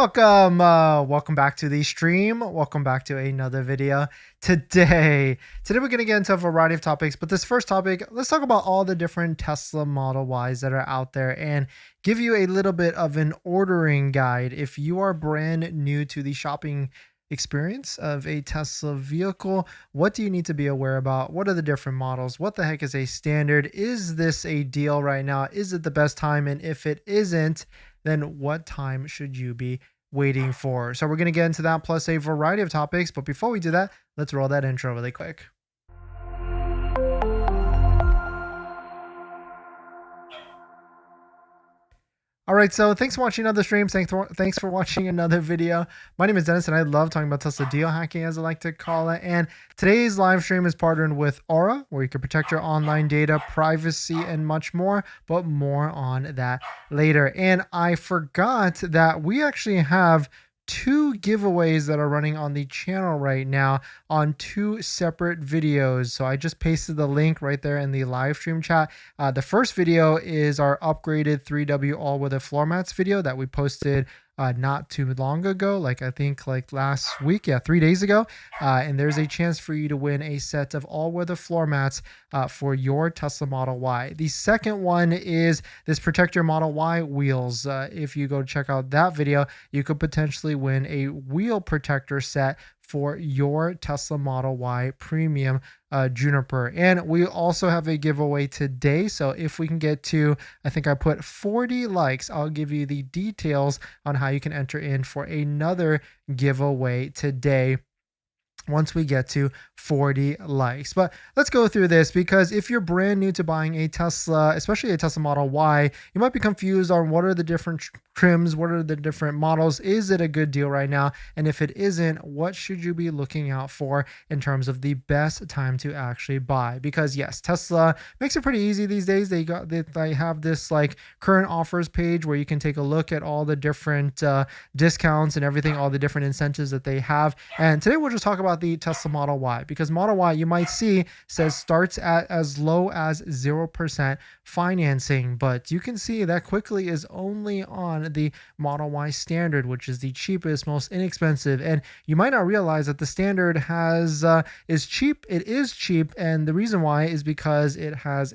Welcome back to the stream. Welcome back to another video. Today we're going to get into a variety of topics, but this first topic, let's talk about all the different Tesla Model Ys that are out there and give you a little bit of an ordering guide. If you are brand new to the shopping experience of a Tesla vehicle, what do you need to be aware about? What are the different models? What the heck is a standard? Is this a deal right now? Is it the best time? And if it isn't, then what time should you be waiting for? So we're going to get into that plus a variety of topics. But before we do that, let's roll that intro really quick. All right, so thanks for watching another stream. Thanks for watching another video. My name is Dennis, and I love talking about Tesla deal hacking, as I like to call it. And today's live stream is partnered with Aura, where you can protect your online data, privacy, and much more. But more on that later. And I forgot that we actually have two giveaways that are running on the channel right now on two separate videos. So I just pasted the link right there in the live stream chat. The first video is our upgraded 3W all-weather floor mats video that we posted not too long ago, I think last week, 3 days ago. And there's a chance for you to win a set of all-weather floor mats for your Tesla Model Y. The second one is this Protect Your Model Y wheels. If you go check out that video, you could potentially win a wheel protector set for your Tesla Model Y Premium Juniper. And we also have a giveaway today. So if we can get to, I think I put 40 likes, I'll give you the details on how you can enter in for another giveaway today once we get to 40 likes. But let's go through this, because if you're brand new to buying a Tesla, especially a Tesla Model Y, you might be confused on what are the different trims, what are the different models, is it a good deal right now? And if it isn't, what should you be looking out for in terms of the best time to actually buy? Because yes, Tesla makes it pretty easy these days. They have this current offers page where you can take a look at all the different discounts and everything, all the different incentives that they have. And today we'll just talk about the Tesla Model Y, because Model Y, you might see, says starts at as low as 0% financing, but you can see that quickly is only on the Model Y standard, which is the cheapest, most inexpensive. And you might not realize that the standard is cheap. It is cheap, and the reason why is because it has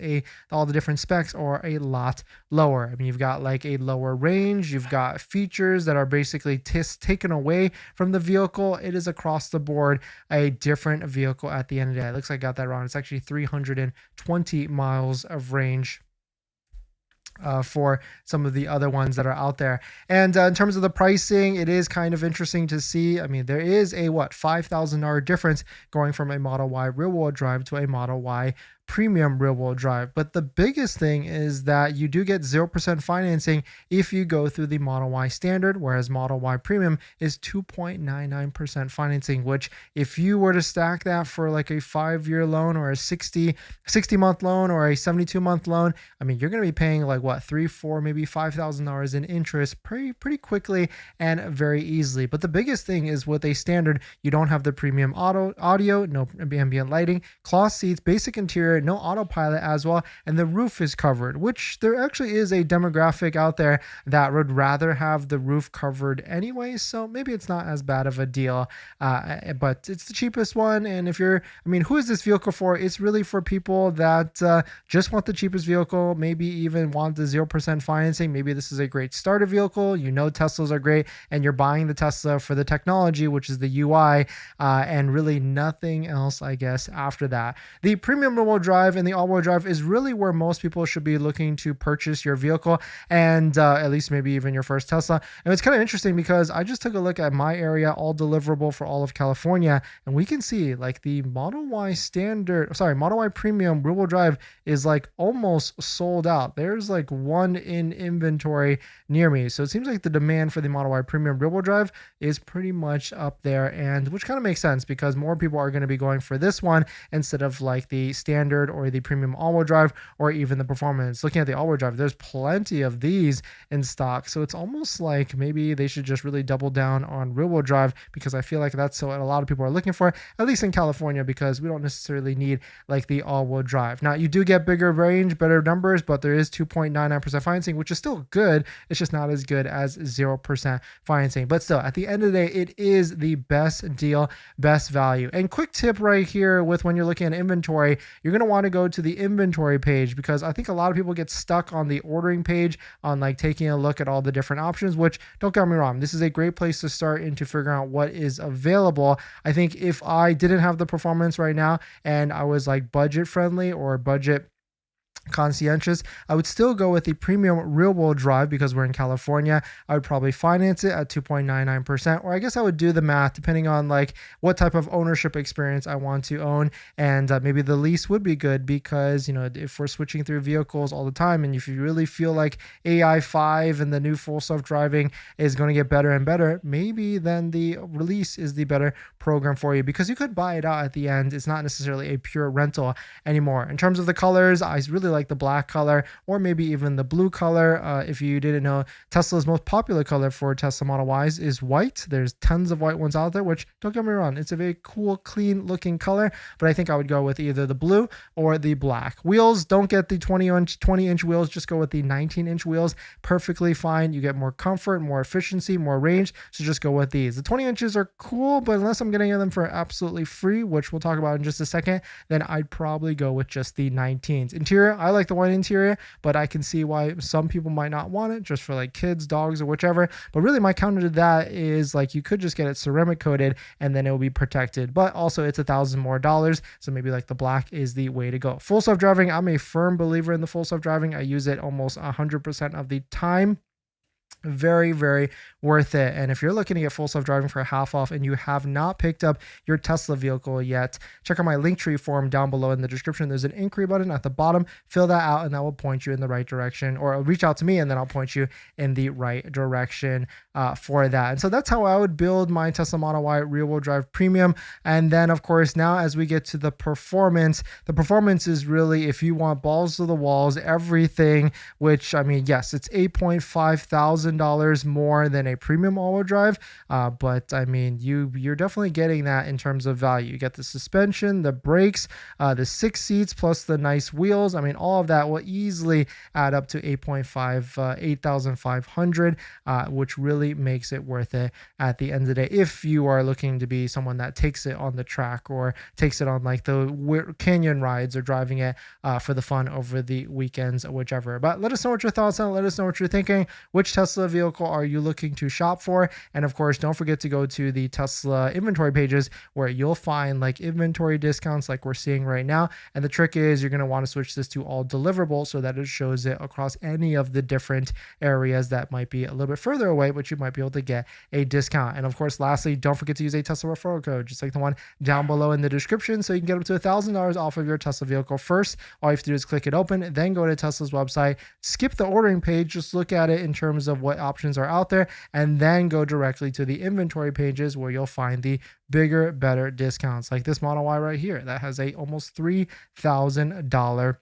all the different specs are a lot lower. I mean, you've got a lower range, you've got features that are basically taken away from the vehicle. It is across the board a different vehicle at the end of the day. It looks like I got that wrong. It's actually 320 miles of range for some of the other ones that are out there. And in terms of the pricing, it is kind of interesting to see. I mean, there is a $5,000 difference going from a Model Y rear-wheel drive to a Model Y Premium rear-wheel drive. But the biggest thing is that you do get 0% financing if you go through the Model Y standard, whereas Model Y Premium is 2.99% financing, which if you were to stack that for a 5-year loan or a 60-month loan or a 72-month loan, I mean, you're going to be paying $3,000, $4,000, maybe $5,000 in interest pretty quickly and very easily. But the biggest thing is with a standard, you don't have the premium audio, no ambient lighting, cloth seats, basic interior, no autopilot as well, and the roof is covered, which there actually is a demographic out there that would rather have the roof covered anyway, so maybe it's not as bad of a deal, but it's the cheapest one. And who is this vehicle for? It's really for people that just want the cheapest vehicle, maybe even want the 0% financing. Maybe this is a great starter vehicle. Teslas are great, and you're buying the Tesla for the technology, which is the UI, and really nothing else, I guess, after that. The premium rear-wheel drive and the all-wheel drive is really where most people should be looking to purchase your vehicle, and at least maybe even your first Tesla. And it's kind of interesting because I just took a look at my area, all deliverable for all of California, and we can see the Model Y Premium rear-wheel drive is almost sold out. There's one in inventory near me. So it seems like the demand for the Model Y Premium rear-wheel drive is pretty much up there, and which kind of makes sense because more people are going to be going for this one instead of the standard standard or the premium all-wheel drive or even the performance. Looking at the all-wheel drive, there's plenty of these in stock. So it's almost like maybe they should just really double down on rear-wheel drive, because I feel like that's what a lot of people are looking for, at least in California, because we don't necessarily need like the all-wheel drive. Now, you do get bigger range, better numbers, but there is 2.99% financing, which is still good. It's just not as good as 0% financing. But still, at the end of the day, it is the best deal, best value. And quick tip right here with when you're looking at inventory, you're going to want to go to the inventory page, because I think a lot of people get stuck on the ordering page on like taking a look at all the different options, which don't get me wrong, this is a great place to start into figuring out what is available. I think if I didn't have the performance right now and I was like budget friendly or budget conscientious, I would still go with the premium rear-wheel drive, because we're in California. I would probably finance it at 2.99%, or I guess I would do the math depending on like what type of ownership experience I want to own, and maybe the lease would be good, because if we're switching through vehicles all the time, and if you really feel like AI 5 and the new full self-driving is going to get better and better, maybe then the release is the better program for you, because you could buy it out at the end. It's not necessarily a pure rental anymore. In terms of the colors, I really like the black color, or maybe even the blue color. If you didn't know, Tesla's most popular color for Tesla Model Ys is white. There's tons of white ones out there, which, don't get me wrong, it's a very cool, clean looking color, but I think I would go with either the blue or the black. Wheels, don't get the 20-inch wheels, just go with the 19-inch wheels. Perfectly fine. You get more comfort, more efficiency, more range, so just go with these. The 20 inches are cool, but unless I'm getting them for absolutely free, which we'll talk about in just a second, then I'd probably go with just the 19s. Interior, I like the white interior, but I can see why some people might not want it, just for like kids, dogs, or whichever. But really my counter to that is like you could just get it ceramic coated and then it will be protected, but also it's $1,000 more. So maybe like the black is the way to go. Full self-driving, I'm a firm believer in the full self-driving. I use it almost 100% of the time. Very, very worth it. And if you're looking to get full self-driving for half off and you have not picked up your Tesla vehicle yet, check out my Linktree form down below in the description. There's an inquiry button at the bottom. Fill that out and that will point you in the right direction, or reach out to me and then I'll point you in the right direction for that. And so that's how I would build my Tesla Model Y rear-wheel drive premium. And then of course, now as we get to the performance is really, if you want balls to the walls, everything, which I mean, yes, it's $8,500 more than a premium all-wheel drive, but I mean, you're definitely getting that in terms of value. You get the suspension, the brakes, the 6 seats, plus the nice wheels. I mean, all of that will easily add up to $8,500, which really makes it worth it at the end of the day, if you are looking to be someone that takes it on the track or takes it on like the canyon rides or driving it for the fun over the weekends, whichever. But let us know what your thoughts are. Let us know what you're thinking. Which Tesla vehicle are you looking to shop for? And of course, don't forget to go to the Tesla inventory pages, where you'll find like inventory discounts like we're seeing right now. And the trick is you're going to want to switch this to all deliverable, so that it shows it across any of the different areas that might be a little bit further away, but you might be able to get a discount. And of course, lastly, don't forget to use a Tesla referral code, just like the one down below in the description, so you can get up to $1,000 off of your Tesla vehicle. First, all you have to do is click it open, then go to Tesla's website, skip the ordering page, just look at it in terms of what options are out there, and then go directly to the inventory pages, where you'll find the bigger, better discounts, like this Model Y right here that has a almost $3,000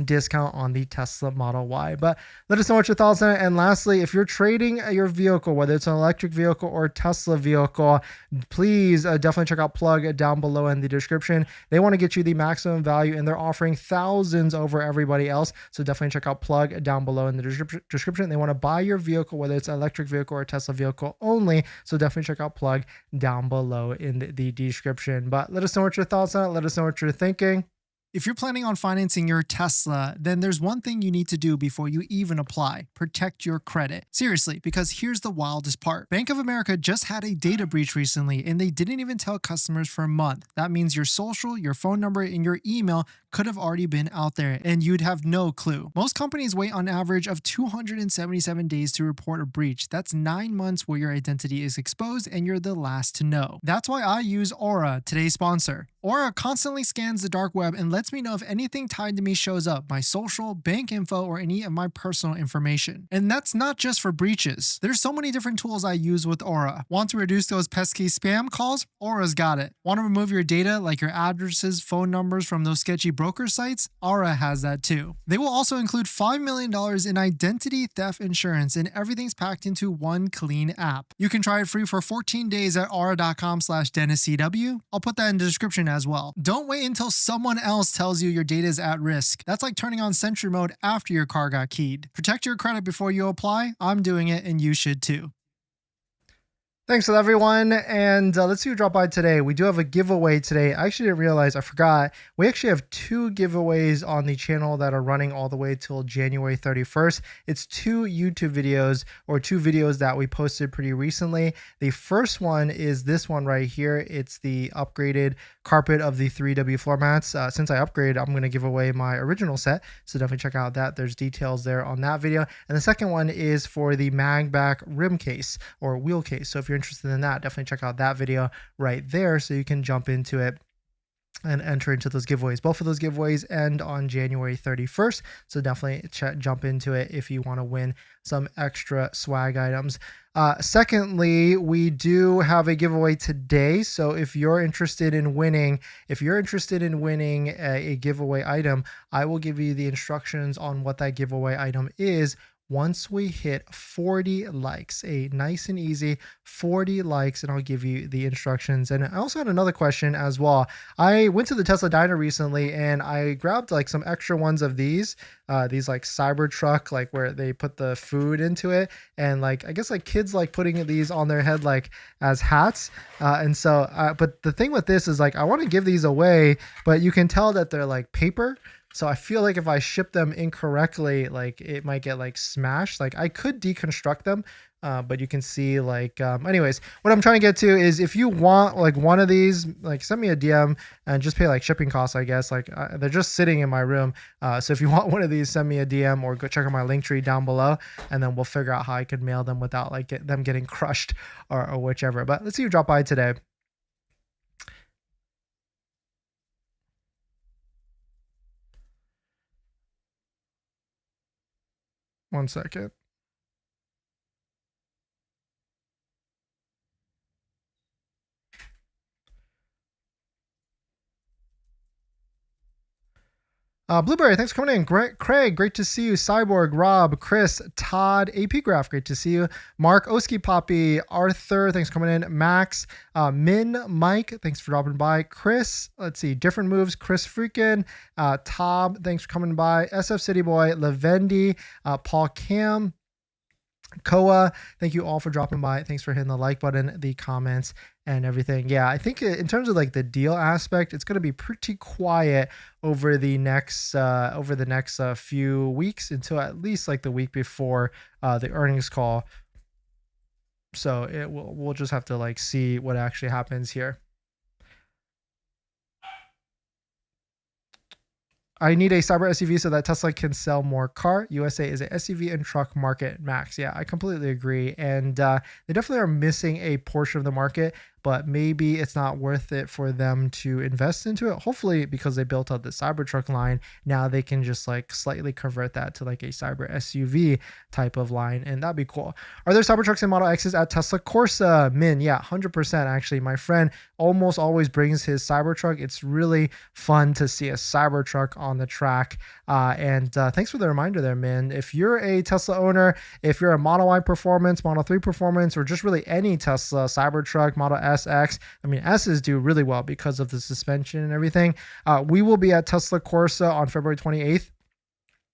discount on the Tesla Model Y. But let us know what your thoughts are. And lastly, if you're trading your vehicle, whether it's an electric vehicle or Tesla vehicle, please definitely check out Plug down below in the description. They want to get you the maximum value, and they're offering thousands over everybody else. So definitely check out Plug down below in the description. They want to buy your vehicle, whether it's an electric vehicle or Tesla vehicle only. So definitely check out Plug down below in the description. But let us know what your thoughts are. Let us know what you're thinking. If you're planning on financing your Tesla, then there's one thing you need to do before you even apply: protect your credit. Seriously, because here's the wildest part. Bank of America just had a data breach recently, and they didn't even tell customers for a month. That means your social, your phone number, and your email could have already been out there, and you'd have no clue. Most companies wait on average of 277 days to report a breach. That's 9 months where your identity is exposed and you're the last to know. That's why I use Aura, today's sponsor. Aura constantly scans the dark web and lets me know if anything tied to me shows up, my social, bank info, or any of my personal information. And that's not just for breaches. There's so many different tools I use with Aura. Want to reduce those pesky spam calls? Aura's got it. Want to remove your data like your addresses, phone numbers from those sketchy broker sites? Aura has that too. They will also include $5 million in identity theft insurance, and everything's packed into one clean app. You can try it free for 14 days at aura.com/DennisCW. I'll put that in the description as well. Don't wait until someone else tells you your data is at risk. That's like turning on Sentry mode after your car got keyed. Protect your credit before you apply. I'm doing it and you should too. Thanks to everyone, and let's see who dropped by today. We do have a giveaway today. I actually didn't realize, I forgot. We actually have 2 giveaways on the channel that are running all the way till January 31st. It's 2 YouTube videos, or 2 videos that we posted pretty recently. The first one is this one right here. It's the upgraded carpet of the 3W floor mats. Since I upgraded, I'm going to give away my original set, so definitely check out that. There's details there on that video. And the second one is for the mag back rim case or wheel case. So if you're interested in that, definitely check out that video right there so you can jump into it and enter into those giveaways. Both of those giveaways end on January 31st, so definitely jump into it if you want to win some extra swag items. Secondly, we do have a giveaway today, so if you're interested in winning a giveaway item, I will give you the instructions on what that giveaway item is once we hit 40 likes. A nice and easy 40 likes, and I'll give you the instructions. And I also had another question as well. I went to the Tesla diner recently and I grabbed like some extra ones of these like Cybertruck, like where they put the food into it, and like I guess like kids like putting these on their head like as hats. And so but the thing with this is like I want to give these away, but you can tell that they're like paper. So I feel like if I ship them incorrectly, like it might get like smashed. Like I could deconstruct them, but you can see like, anyways, what I'm trying to get to is if you want like one of these, like send me a DM and just pay like shipping costs, I guess. Like they're just sitting in my room. So if you want one of these, send me a DM or go check out my link tree down below, and then we'll figure out how I could mail them without like them getting crushed or whichever. But let's see who dropped by today. One second. Blueberry, thanks for coming in. Craig, great to see you. Cyborg, Rob, Chris, Todd, AP Graph, great to see you. Mark, Oski Poppy, Arthur, thanks for coming in. Max, Min, Mike, thanks for dropping by. Chris, let's see, Different Moves, Chris Freakin, Tob, thanks for coming by. SF City Boy, Lavendi, Paul Cam, Koa, thank you all for dropping by. Thanks for hitting the like button, the comments, and everything. Yeah, I think in terms of like the deal aspect, it's going to be pretty quiet over the next few weeks until at least like the week before the earnings call. So we'll just have to like see what actually happens here. I need a cyber SUV so that Tesla can sell more car. USA is a SUV and truck market, Max. Yeah, I completely agree. And they definitely are missing a portion of the market, but maybe it's not worth it for them to invest into it. Hopefully, because they built out the Cybertruck line, now they can just like slightly convert that to like a cyber SUV type of line, and that'd be cool. Are there Cybertrucks and Model X's at Tesla Corsa? Min, yeah, 100% actually. My friend almost always brings his Cybertruck. It's really fun to see a Cybertruck on the track. And thanks for the reminder there, Min. If you're a Tesla owner, if you're a Model Y Performance, Model 3 Performance, or just really any Tesla Cybertruck, Model S, X, I mean, S's do really well because of the suspension and everything. We will be at Tesla Corsa on February 28th.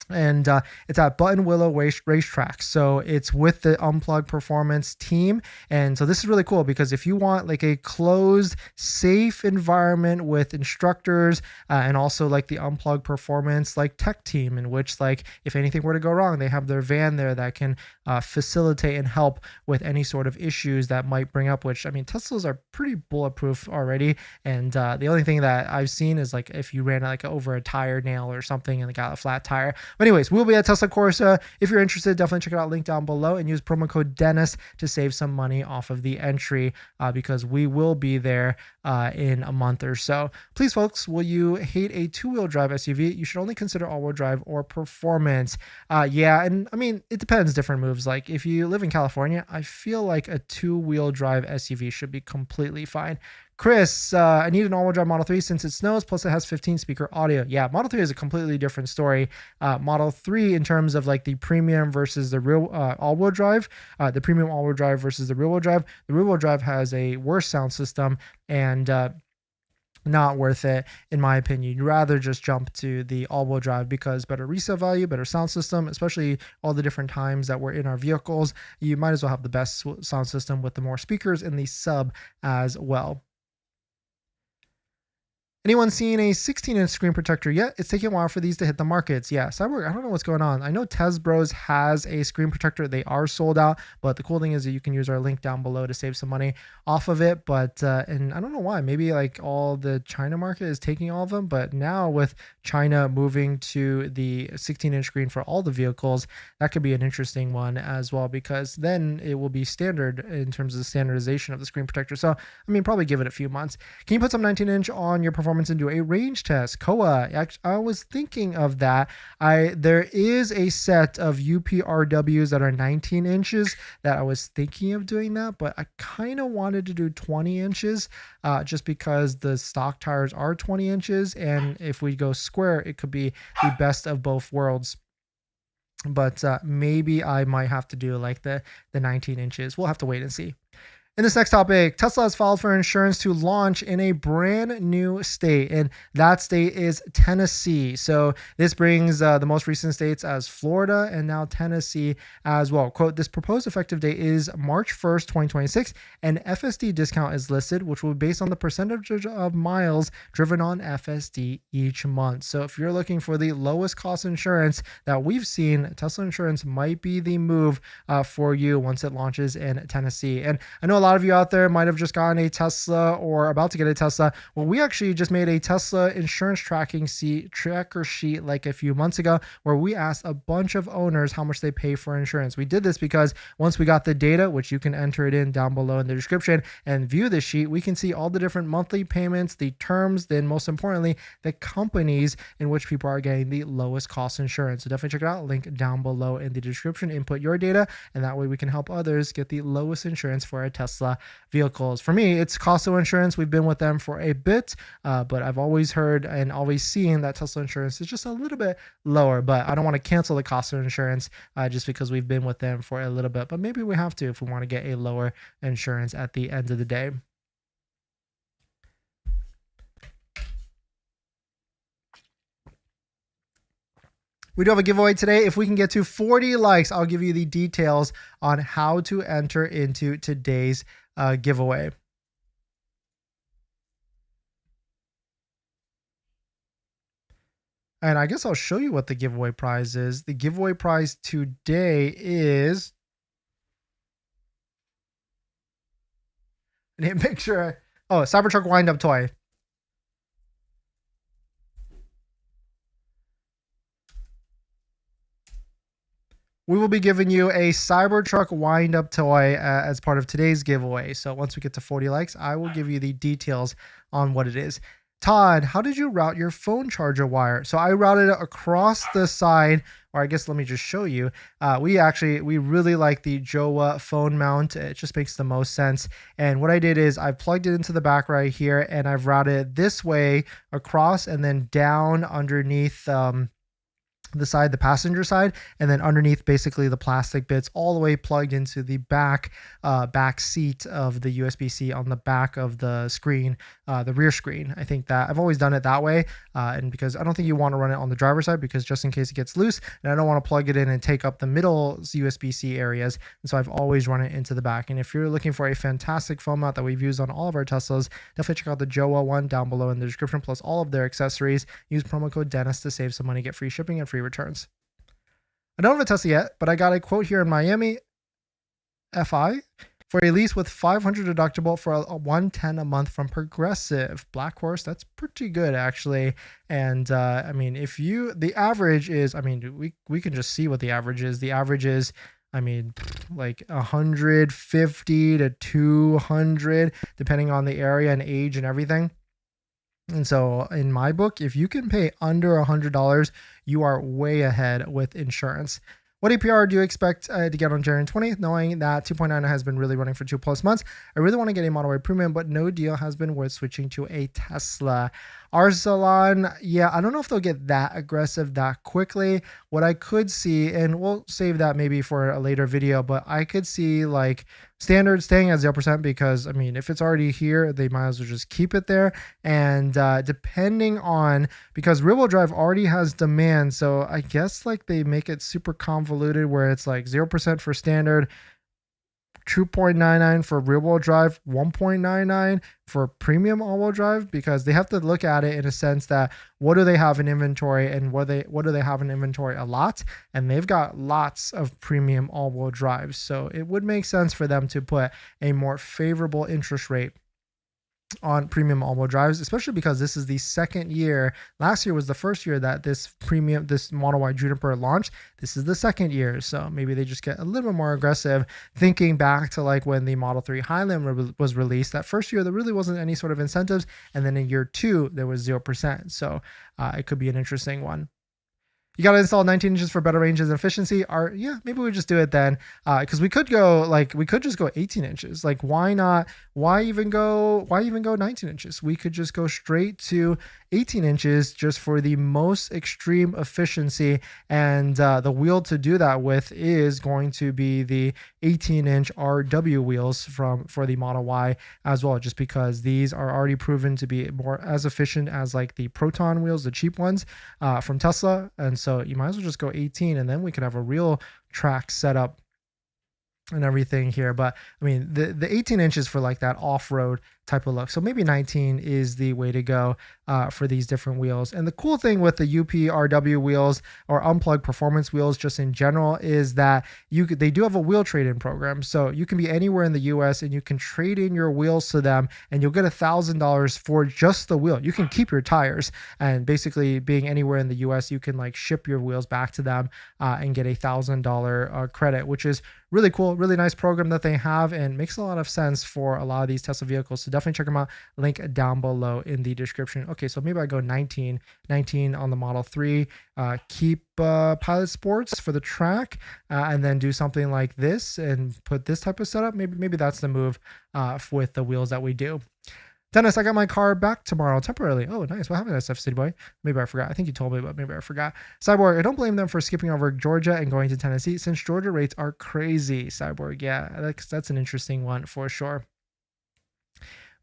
And it's at Button Willow Racetrack. So it's with the Unplugged Performance team. And so this is really cool because if you want like a closed, safe environment with instructors and also like the Unplugged Performance like tech team, in which like if anything were to go wrong, they have their van there that can facilitate and help with any sort of issues that might bring up, which I mean, Teslas are pretty bulletproof already. And the only thing that I've seen is like if you ran like over a tire nail or something and got a flat tire. But anyways, we'll be at Tesla Corsa. If you're interested, definitely check it out. Link down below and use promo code Dennis to save some money off of the entry because we will be there in a month or so. Please, folks, will you hate a two-wheel drive SUV? You should only consider all-wheel drive or performance. Yeah, and I mean, it depends, different moves. Like if you live in California, I feel like a two-wheel drive SUV should be completely fine. Chris, I need an all-wheel drive Model 3 since it snows, plus it has 15-speaker audio. Yeah, Model 3 is a completely different story. Model 3, in terms of like the premium versus the real all-wheel drive, the premium all-wheel drive versus the rear-wheel drive. The rear-wheel drive has a worse sound system and not worth it, in my opinion. You'd rather just jump to the all-wheel drive because better resale value, better sound system, especially all the different times that we're in our vehicles. You might as well have the best sound system with the more speakers in the sub as well. Anyone seen a 16-inch screen protector yet? It's taking a while for these to hit the markets. Yeah, Cyborg, I don't know what's going on. I know Tesbros has a screen protector. They are sold out, but the cool thing is that you can use our link down below to save some money off of it. But, and I don't know why, maybe like all the China market is taking all of them, but now with China moving to the 16-inch screen for all the vehicles, that could be an interesting one as well, because then it will be standard in terms of the standardization of the screen protector. So, I mean, probably give it a few months. Can you put some 19-inch on your performance and do a range test? Koa, I was thinking of that. There is a set of UPRWs that are 19 inches that I was thinking of doing that, but I kind of wanted to do 20 inches just because the stock tires are 20 inches, and if we go square, it could be the best of both worlds. But maybe I might have to do like the 19 inches. We'll have to wait and see. In this next topic, Tesla has filed for insurance to launch in a brand new state, and that state is Tennessee. So this brings the most recent states as Florida and now Tennessee as well. Quote, this proposed effective date is March 1st, 2026, and FSD discount is listed, which will be based on the percentage of miles driven on FSD each month. So if you're looking for the lowest cost insurance that we've seen, Tesla Insurance might be the move for you once it launches in Tennessee. And I know a lot of you out there might have just gotten a Tesla or about to get a Tesla. Well, we actually just made a Tesla insurance tracker sheet like a few months ago, where we asked a bunch of owners how much they pay for insurance. We did this because once we got the data, which you can enter it in down below in the description and view the sheet, we can see all the different monthly payments, the terms, then most importantly, the companies in which people are getting the lowest cost insurance. So definitely check it out. Link down below in the description. Input your data, and that way we can help others get the lowest insurance for a Tesla vehicles. For me, it's Costco Insurance. We've been with them for a bit, but I've always heard and always seen that Tesla Insurance is just a little bit lower, but I don't want to cancel the Costco Insurance just because we've been with them for a little bit, but maybe we have to if we want to get a lower insurance at the end of the day. We do have a giveaway today. If we can get to 40 likes, I'll give you the details on how to enter into today's giveaway. And I guess I'll show you what the giveaway prize is. The giveaway prize today is... I need to make sure... Oh, Cybertruck wind-up toy. We will be giving you a Cybertruck wind-up toy as part of today's giveaway. So once we get to 40 likes, I will give you the details on what it is. Todd, how did you route your phone charger wire? So I routed it across the side, or I guess let me just show you. We really like the Jowa phone mount. It just makes the most sense. And what I did is I plugged it into the back right here, and I've routed this way across and then down underneath the side, the passenger side, and then underneath basically the plastic bits all the way plugged into the back seat of the USB-C on the back of the screen, the rear screen. I think that I've always done it that way, and because I don't think you want to run it on the driver's side, because just in case it gets loose, and I don't want to plug it in and take up the middle USB-C areas, and so I've always run it into the back. And if you're looking for a fantastic phone mount that we've used on all of our Teslas, definitely check out the Jowa one down below in the description, plus all of their accessories. Use promo code Dennis to save some money, get free shipping and free returns. I don't have a Tesla yet, but I got a quote here in Miami FI. for a lease with 500 deductible for a 110 a month from Progressive. Black Horse, that's pretty good actually. And I mean, if you, the average is, I mean, we can just see what the average is. The average is, I mean, like 150 to 200, depending on the area and age and everything. And so in my book, if you can pay under $100, you are way ahead with insurance. What APR do you expect to get on January 20th, knowing that 2.9 has been really running for 2+ months? I really want to get a Model Y Premium, but no deal has been worth switching to a Tesla. Arsalan, yeah, I don't know if they'll get that aggressive that quickly. What I could see, and we'll save that maybe for a later video, but I could see like Standard staying at 0% because, I mean, if it's already here, they might as well just keep it there. And depending on, because rear-wheel drive already has demand, so I guess like they make it super convoluted where it's like 0% for Standard, 2.99 for rear-wheel drive, 1.99 for premium all-wheel drive, because they have to look at it in a sense that what do they have in inventory, and what do they have in inventory? A lot, and they've got lots of premium all-wheel drives, so it would make sense for them to put a more favorable interest rate on premium all-wheel drives, especially because this is the second year. Last year was the first year that this Model Y Juniper launched. This is the second year, so maybe they just get a little bit more aggressive. Thinking back to like when the Model 3 Highland was released, that first year there really wasn't any sort of incentives, and then in year 2 there was 0%. So it could be an interesting one. You got to install 19 inches for better ranges and efficiency. Or yeah, maybe we just do it then. Because we could just go 18 inches. Like, why not? Why even go 19 inches? We could just go straight to 18 inches just for the most extreme efficiency. And the wheel to do that with is going to be the 18-inch RW wheels for the Model Y as well, just because these are already proven to be more as efficient as like the Proton wheels, the cheap ones from Tesla. And so you might as well just go 18, and then we could have a real track setup and everything here. But I mean, the 18 inches for like that off-road type of look. So maybe 19 is the way to go for these different wheels. And the cool thing with the UPRW wheels or Unplugged performance wheels just in general is that they do have a wheel trade-in program. So you can be anywhere in the US and you can trade in your wheels to them, and you'll get $1,000 for just the wheel. You can keep your tires, and basically being anywhere in the US, you can like ship your wheels back to them and get $1,000 credit, which is really cool, really nice program that they have, and makes a lot of sense for a lot of these Tesla vehicles. So definitely check them out. Link down below in the description. Okay, so maybe I go 19 on the Model 3. Keep Pilot Sports for the track, and then do something like this and put this type of setup. Maybe that's the move with the wheels that we do. Dennis, I got my car back tomorrow temporarily. Oh, nice. What happened to SF City Boy? Maybe I forgot. I think you told me, but maybe I forgot. Cyborg, I don't blame them for skipping over Georgia and going to Tennessee since Georgia rates are crazy. Cyborg, yeah, that's an interesting one for sure.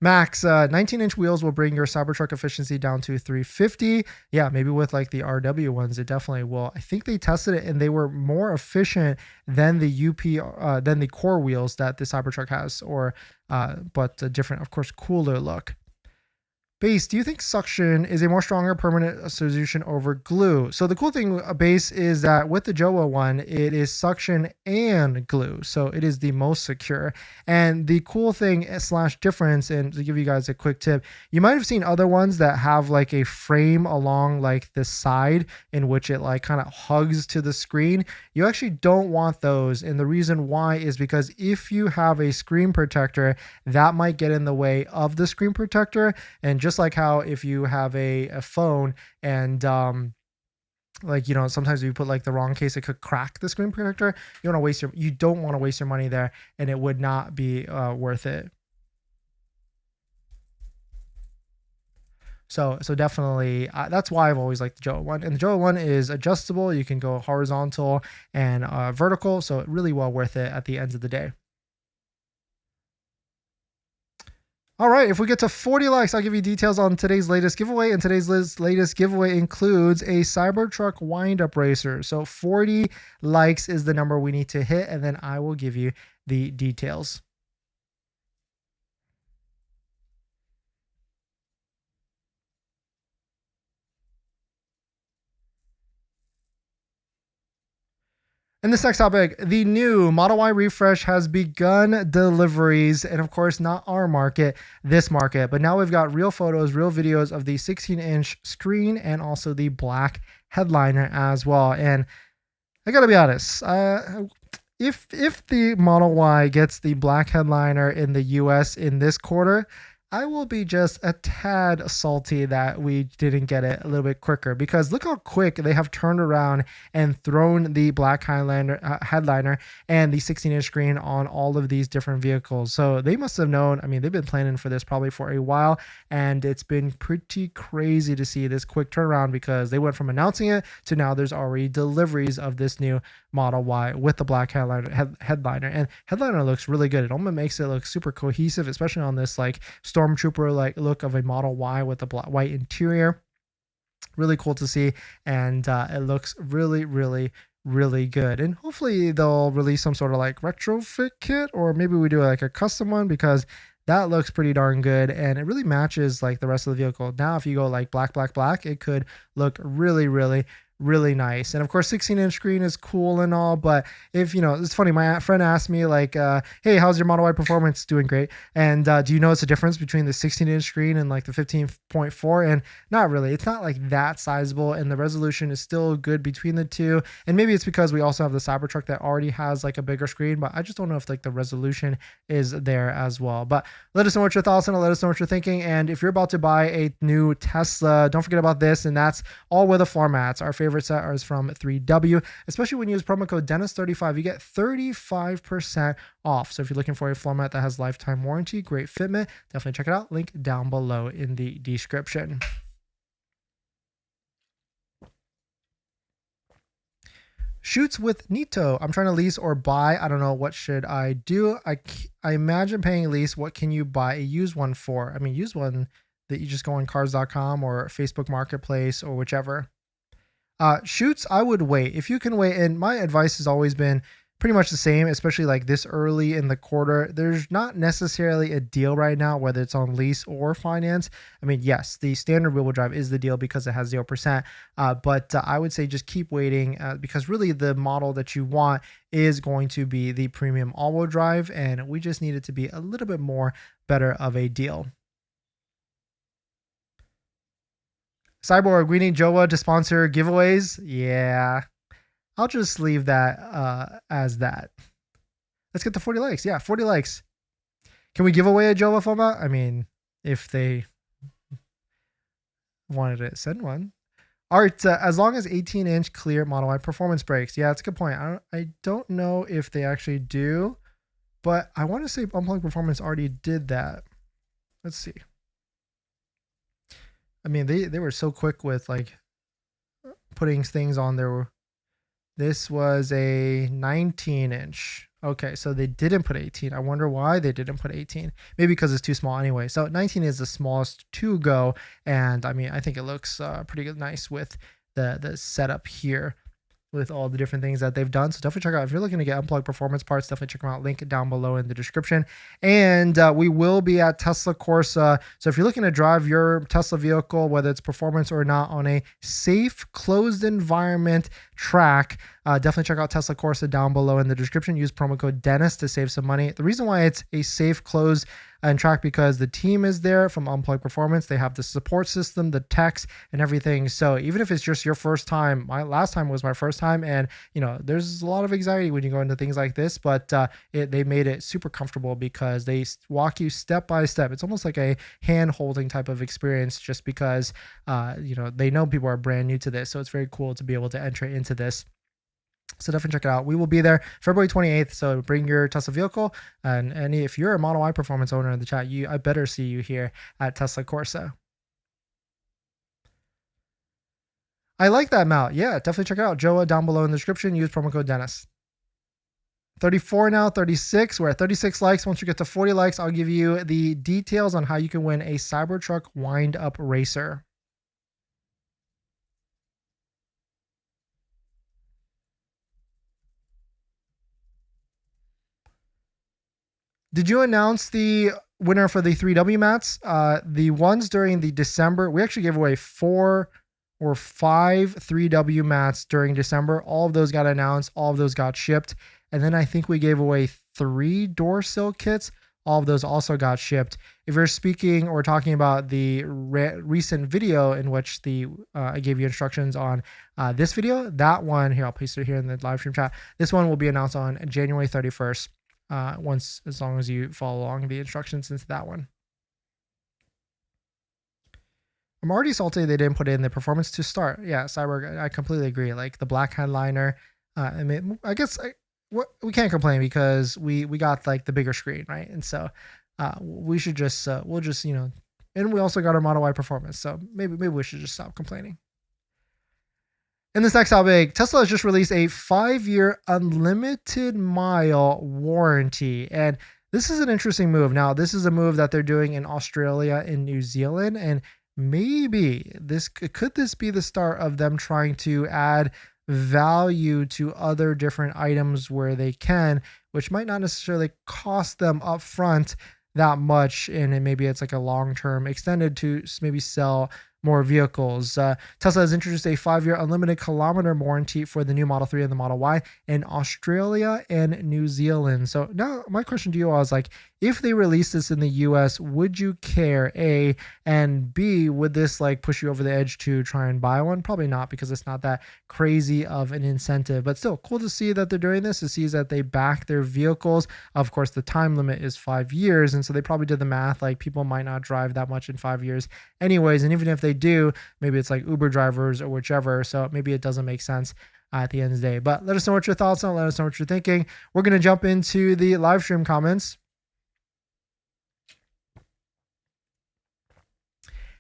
Max, 19-inch wheels will bring your Cybertruck efficiency down to 350. Yeah, maybe with like the RW ones, it definitely will. I think they tested it and they were more efficient than the core wheels that the Cybertruck has, but a different, of course, cooler look. Base, do you think suction is a more stronger permanent solution over glue? So the cool thing about Base is that with the Joa one, it is suction and glue. So it is the most secure. And the cool thing / difference, and to give you guys a quick tip, you might have seen other ones that have like a frame along like the side in which it like kind of hugs to the screen. You actually don't want those. And the reason why is because if you have a screen protector, that might get in the way of the screen protector. And just like how if you have a phone and like, you know, sometimes if you put like the wrong case, it could crack the screen protector. You don't want to waste your money there, and it would not be worth it. So definitely, that's why I've always liked the Joa one. And the Joa one is adjustable. You can go horizontal and vertical, so really well worth it at the end of the day. All right, if we get to 40 likes, I'll give you details on today's latest giveaway. And today's latest giveaway includes a Cybertruck wind-up racer. So 40 likes is the number we need to hit, and then I will give you the details. And this next topic, the new Model Y refresh has begun deliveries, and of course, not our market, this market. But now we've got real photos, real videos of the 16-inch screen and also the black headliner as well. And I gotta be honest, if the Model Y gets the black headliner in the US in this quarter, I will be just a tad salty that we didn't get it a little bit quicker, because look how quick they have turned around and thrown the black headliner and the 16-inch screen on all of these different vehicles. So they must have known. I mean, they've been planning for this probably for a while, and it's been pretty crazy to see this quick turnaround, because they went from announcing it to now there's already deliveries of this new Model Y with the black headliner. And headliner looks really good. It almost makes it look super cohesive, especially on this like Stormtrooper like look of a Model Y with a white interior. Really cool to see, and it looks really good. And hopefully they'll release some sort of like retrofit kit, or maybe we do like a custom one, because that looks pretty darn good and it really matches like the rest of the vehicle. Now if you go like black, it could look really nice. And of course 16-inch screen is cool and all, but if you know, it's funny, my friend asked me like hey, how's your Model Y performance? Doing great. And do you notice a difference between the 16-inch screen and like the 15.4? And not really. It's not like that sizable, and the resolution is still good between the two. And maybe it's because we also have the Cybertruck that already has like a bigger screen, but I just don't know if like the resolution is there as well. But let us know what your thoughts on it. Let us know what you're thinking. And if you're about to buy a new Tesla, don't forget about this, and that's all weather floor mats. Our favorite set is from 3W. Especially when you use promo code Dennis35, you get 35% off. So if you're looking for a floor mat that has lifetime warranty, great fitment, definitely check it out. Link down below in the description. Shoots with Nito. I'm trying to lease or buy. I don't know, what should I do? I imagine paying lease. What can you buy a used one for? I mean, used one that you just go on cars.com or Facebook Marketplace or whichever. Shoots, I would wait. If you can wait, and my advice has always been pretty much the same, especially like this early in the quarter. There's not necessarily a deal right now, whether it's on lease or finance. I mean, yes, the standard rear-wheel drive is the deal because it has 0%, but I would say just keep waiting, because really the model that you want is going to be the premium all-wheel drive, and we just need it to be a little bit more better of a deal. Cyborg, we need Joa to sponsor giveaways. Yeah, I'll just leave that as that. Let's get to 40 likes. Yeah, 40 likes. Can we give away a Joa FOMA? I mean, if they wanted to send one. Art, as long as 18-inch clear Model Y performance brakes. Yeah, that's a good point. I don't know if they actually do, but I want to say Unplugged Performance already did that. Let's see. I mean, they were so quick with like putting things on there. This was a 19-inch. Okay, so they didn't put 18. I wonder why they didn't put 18. Maybe because it's too small anyway. So 19 is the smallest to go, and I mean, I think it looks pretty good, nice with the setup here, with all the different things that they've done. So definitely check out, if you're looking to get Unplugged performance parts, definitely check them out. Link down below in the description. And we will be at Tesla Corsa. So if you're looking to drive your Tesla vehicle, whether it's performance or not, on a safe, closed environment track, definitely check out Tesla Corsa down below in the description. Use promo code Dennis to save some money. The reason why it's a safe, closed and track, because the team is there from Unplugged Performance. They have the support system, the techs, and everything. So even if it's just your first time, my last time was my first time, and you know, there's a lot of anxiety when you go into things like this, but they made it super comfortable because they walk you step by step. It's almost like a hand-holding type of experience, just because you know, they know people are brand new to this. So it's very cool to be able to enter into this. So definitely check it out. We will be there February 28th. So bring your Tesla vehicle, and if you're a Model Y performance owner in the chat, I better see you here at Tesla Corsa. I like that mount. Yeah, definitely check it out. Joa down below in the description. Use promo code Dennis. 34 now, 36. We're at 36 likes. Once you get to 40 likes, I'll give you the details on how you can win a Cybertruck wind-up racer. Did you announce the winner for the 3W mats? The ones during the December, we actually gave away 4 or 5 3W mats during December. All of those got announced. All of those got shipped. And then I think we gave away 3 door sill kits. All of those also got shipped. If you're speaking or talking about the recent video in which I gave you instructions on this video, that one here, I'll paste it here in the live stream chat. This one will be announced on January 31st. As long as you follow along the instructions into that one. I'm already salty they didn't put in the performance to start. Yeah, Cyborg, I completely agree. Like the black headliner, I mean, I guess we can't complain because we got like the bigger screen, right? And so we should just we'll just, you know, and we also got our Model Y performance, so maybe we should just stop complaining. In this next topic, Tesla has just released a 5-year unlimited mile warranty, and this is an interesting move. Now, this is a move that they're doing in Australia and New Zealand, and maybe could this be the start of them trying to add value to other different items where they can, which might not necessarily cost them upfront that much, and maybe it's like a long-term extended to maybe sell more vehicles. Tesla has introduced a 5-year unlimited kilometer warranty for the new Model 3 and the Model Y in Australia and New Zealand. So now my question to you all is like, if they release this in the US, would you care? A, and B, would this like push you over the edge to try and buy one? Probably not, because it's not that crazy of an incentive, but still cool to see that they're doing this, to see that they back their vehicles. Of course, the time limit is 5 years. And so they probably did the math, like people might not drive that much in 5 years anyways. And even if they do, maybe it's like Uber drivers or whichever. So maybe it doesn't make sense at the end of the day, but let us know what your thoughts are. Let us know what you're thinking. We're going to jump into the live stream comments.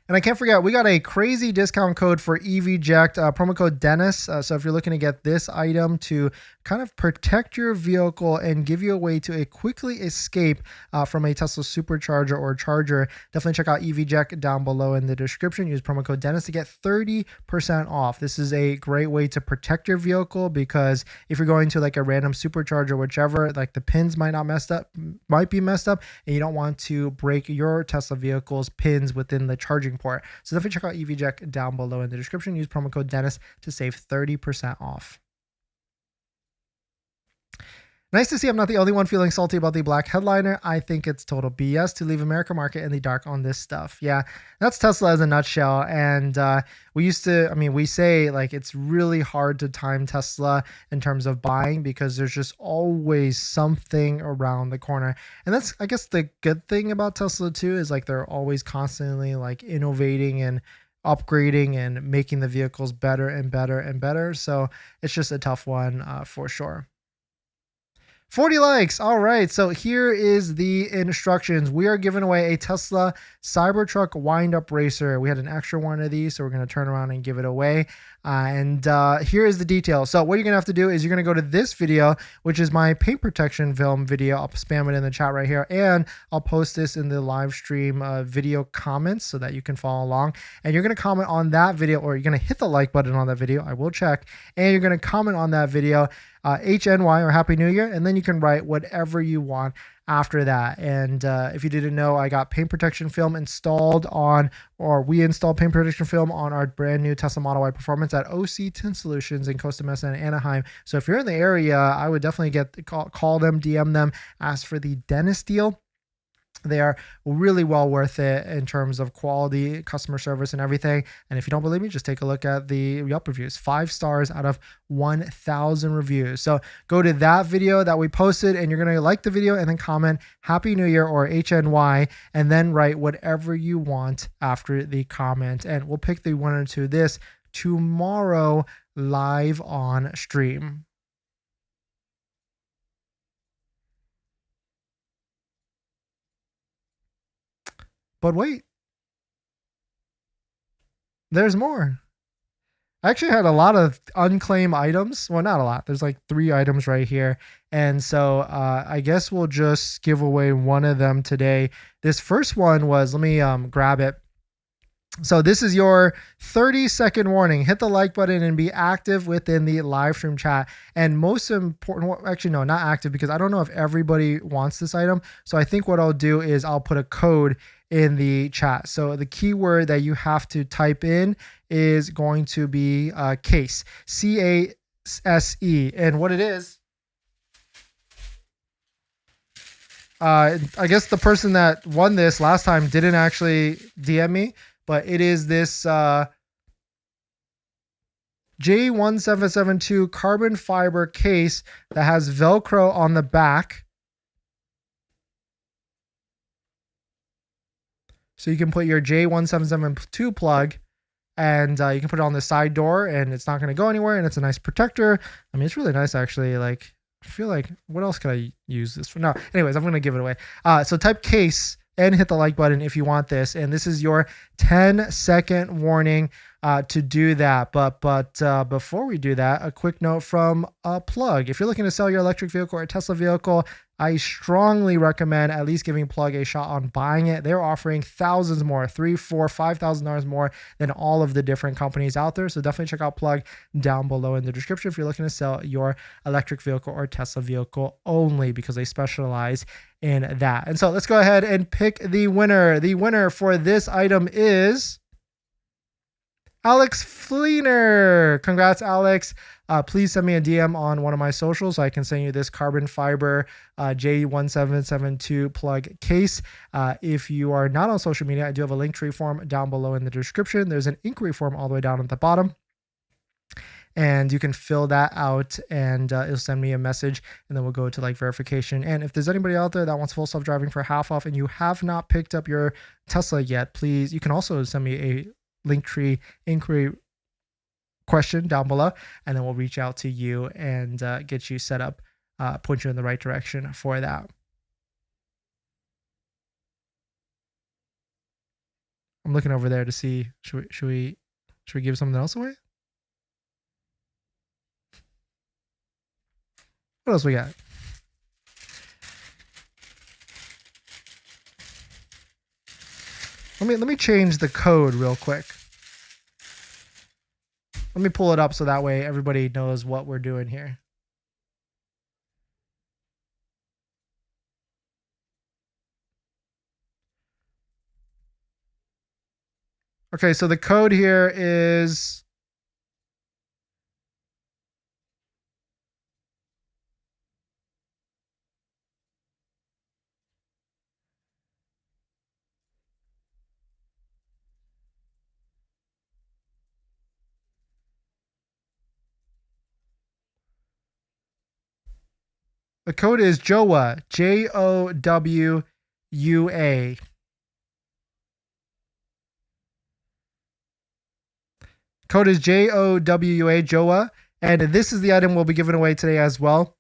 And I can't forget, we got a crazy discount code for EVJect, promo code Dennis. So if you're looking to get this item to kind of protect your vehicle and give you a way to quickly escape from a Tesla supercharger or charger, definitely check out EVJect down below in the description. Use promo code Dennis to get 30% off. This is a great way to protect your vehicle, because if you're going to like a random supercharger, whichever, like the pins might be messed up, and you don't want to break your Tesla vehicle's pins within the charging port. So definitely check out EVJect down below in the description. Use promo code Dennis to save 30% off. Nice to see I'm not the only one feeling salty about the black headliner. I think it's total BS to leave American market in the dark on this stuff. Yeah, that's Tesla as a nutshell. And we say like it's really hard to time Tesla in terms of buying, because there's just always something around the corner. And that's, I guess, the good thing about Tesla too, is like they're always constantly like innovating and upgrading and making the vehicles better and better and better. So it's just a tough one for sure. 40 likes. All right. So here is the instructions. We are giving away a Tesla Cybertruck wind-up racer. We had an extra one of these, so we're going to turn around and give it away. Here is the detail. So what you're going to have to do is you're going to go to this video, which is my paint protection film video. I'll spam it in the chat right here, and I'll post this in the live stream video comments so that you can follow along. And you're going to comment on that video, or you're going to hit the like button on that video. I will check. And you're going to comment on that video, HNY or Happy New Year, and then you can write whatever you want after that. And if you didn't know, I got paint protection film installed on, or we installed paint protection film on our brand new Tesla Model Y Performance at OC Tint Solutions in Costa Mesa and Anaheim. So if you're in the area, I would definitely call them, DM them, ask for the Dennis deal. They are really well worth it in terms of quality, customer service, and everything. And if you don't believe me, just take a look at the Yelp reviews. 5 stars out of 1,000 reviews. So go to that video that we posted, and you're going to like the video and then comment Happy New Year or HNY, and then write whatever you want after the comment. And we'll pick the winner to this tomorrow live on stream. But wait, there's more. I actually had a lot of unclaimed items. Well, not a lot. There's like 3 items right here. And so I guess we'll just give away one of them today. This first one was, let me grab it. So this is your 30-second warning. Hit the like button and be active within the live stream chat. And most important, well, actually, no, not active, because I don't know if everybody wants this item. So I think what I'll do is I'll put a code in the chat. So the keyword that you have to type in is going to be case, CASE. And what it is, I guess the person that won this last time didn't actually DM me, but it is this J1772 carbon fiber case that has Velcro on the back. So you can put your J1772 plug and you can put it on the side door and it's not going to go anywhere, and it's a nice protector. I mean, it's really nice actually. Like, I feel like, what else could I use this for? No, anyways, I'm going to give it away. So type case and hit the like button if you want this. And this is your 10-second warning to do that. But before we do that, a quick note from Plug. If you're looking to sell your electric vehicle or a Tesla vehicle, I strongly recommend at least giving Plug a shot on buying it. They're offering thousands more, $3,000, $4,000, $5,000 more than all of the different companies out there. So definitely check out Plug down below in the description if you're looking to sell your electric vehicle or Tesla vehicle only, because they specialize in that. And so let's go ahead and pick the winner. The winner for this item is Alex Fleener. Congrats, Alex. Please send me a DM on one of my socials so I can send you this carbon fiber J1772 plug case. If you are not on social media, I do have a link tree form down below in the description. There's an inquiry form all the way down at the bottom, and you can fill that out and it'll send me a message, and then we'll go to like verification. And if there's anybody out there that wants full self-driving for half off and you have not picked up your Tesla yet, please, you can also send me a Linktree inquiry question down below, and then we'll reach out to you and get you set up, point you in the right direction for that. I'm looking over there to see, should we give something else away? What else we got? Let me change the code real quick. Let me pull it up so that way everybody knows what we're doing here. Okay, so the code here is JOWA, JOWUA. Code is JOWUA, JOWA, and this is the item we'll be giving away today as well.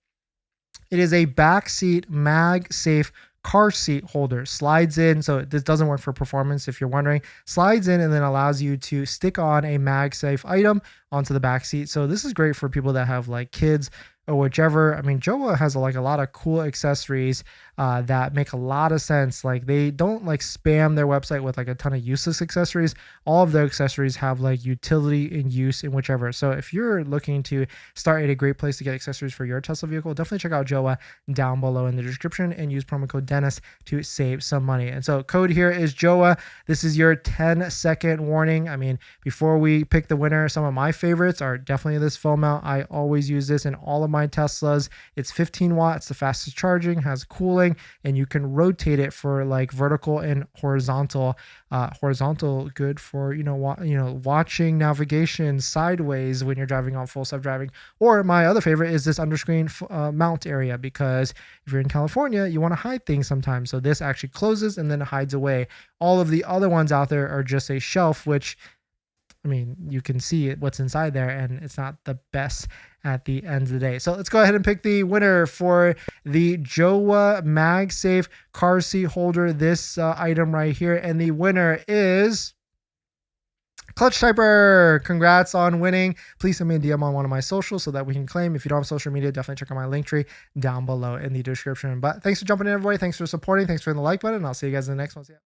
It is a backseat mag-safe car seat holder. Slides in, so this doesn't work for performance if you're wondering. Slides in and then allows you to stick on a mag-safe item onto the back seat. So this is great for people that have like kids or whichever. I mean, JOWA has like a lot of cool accessories that make a lot of sense. Like, they don't like spam their website with like a ton of useless accessories. All of their accessories have like utility and use in whichever. So if you're looking to start at a great place to get accessories for your Tesla vehicle, definitely check out JOWA down below in the description and use promo code Dennis to save some money. And so code here is JOWA. This is your 10-second warning. I mean, before we pick the winner, some of my favorites are definitely this phone mount. I always use this in all of my Teslas. It's 15 watts, the fastest charging, has cooling, and you can rotate it for like vertical and horizontal. Horizontal, good for watching navigation sideways when you're driving on full self-driving. Or my other favorite is this underscreen mount area, because if you're in California, you want to hide things sometimes. So this actually closes and then hides away. All of the other ones out there are just a shelf, which, I mean, you can see what's inside there, and it's not the best at the end of the day. So let's go ahead and pick the winner for the JOWA MagSafe car seat holder, this item right here. And the winner is Clutch Typer. Congrats on winning. Please send me a DM on one of my socials so that we can claim. If you don't have social media, definitely check out my link tree down below in the description. But thanks for jumping in, everybody. Thanks for supporting. Thanks for hitting the like button. I'll see you guys in the next one. See ya.